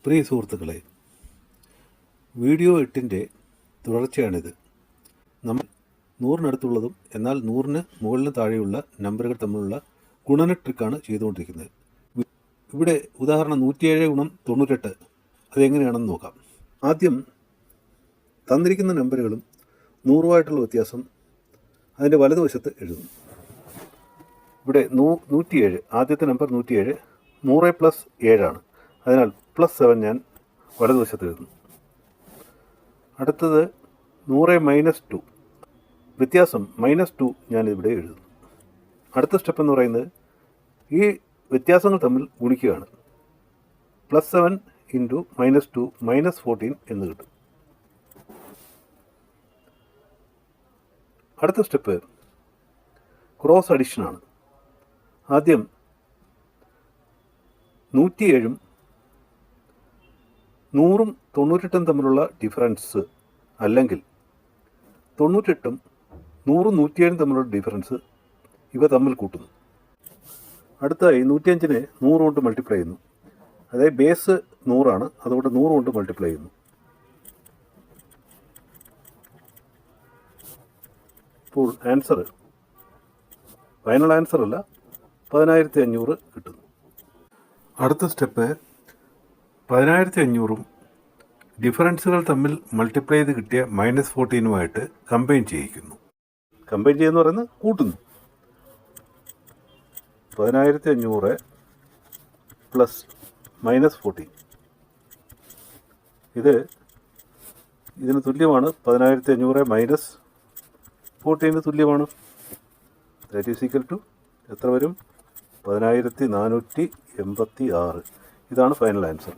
പ്രിയ സുഹൃത്തുക്കളെ, വീഡിയോ 8ൻ്റെ തുടർച്ചയാണിത്. നമ്മൾ 100-നടുത്തുള്ളതും എന്നാൽ 100-ന് മുകളിലും താഴെയുള്ള നമ്പറുകൾ തമ്മിലുള്ള ഗുണന ട്രിക്കാണ് ചെയ്തുകൊണ്ടിരിക്കുന്നത്. ഇവിടെ ഉദാഹരണം 107 × 98 അതെങ്ങനെയാണെന്ന് നോക്കാം. ആദ്യം തന്നിരിക്കുന്ന നമ്പറുകളും 100-ആയിട്ടുള്ള വ്യത്യാസം അതിൻ്റെ വലതുവശത്ത് എഴുതുന്നു. ഇവിടെ 107, ആദ്യത്തെ നമ്പർ 107, 100 + 7 അതിനാൽ +7 ഞാൻ വലതുവശത്ത് എഴുതുന്നു. അടുത്തത് 100 - 2, വ്യത്യാസം -2 ഞാനിവിടെ എഴുതുന്നു. അടുത്ത സ്റ്റെപ്പ് എന്ന് പറയുന്നത് ഈ വ്യത്യാസങ്ങൾ തമ്മിൽ ഗുണിക്കുകയാണ്. +7 × -2 -14 എന്ന് കിട്ടും. അടുത്ത സ്റ്റെപ്പ് ക്രോസ് അഡിഷനാണ്. ആദ്യം 107-ഉം 100-ഉം 98-ഉം തമ്മിലുള്ള ഡിഫറൻസ് അല്ലെങ്കിൽ 98-ഉം 100-ഉം 107-ഉം തമ്മിലുള്ള ഡിഫറൻസ് ഇവ തമ്മിൽ കൂട്ടുന്നു. അടുത്തതായി 105-നെ 100 കൊണ്ട് മൾട്ടിപ്ലൈ ചെയ്യുന്നു. അതായത് ബേസ് 100 അതുകൊണ്ട് 100 കൊണ്ട് മൾട്ടിപ്ലൈ ചെയ്യുന്നു. ഇപ്പോൾ ആൻസർ ഫൈനൽ ആൻസർ അല്ല, 10500 കിട്ടുന്നു. അടുത്ത സ്റ്റെപ്പ് 10500-ഉം ഡിഫറൻസുകൾ തമ്മിൽ മൾട്ടിപ്ലൈ ചെയ്ത് കിട്ടിയ -14-ഉമായിട്ട് കമ്പൈൻ ചെയ്യിക്കുന്നു. കമ്പൈൻ ചെയ്യുന്ന പറയുന്നത് കൂട്ടുന്നു. 10500 + -14 ഇതിന് തുല്യമാണ്. 10500 - 14 തുല്യമാണ്. ദാറ്റ് ഈസ് ഈക്വൽ ടു എത്ര വരും? 10486. ഇതാണ് ഫൈനൽ ആൻസർ.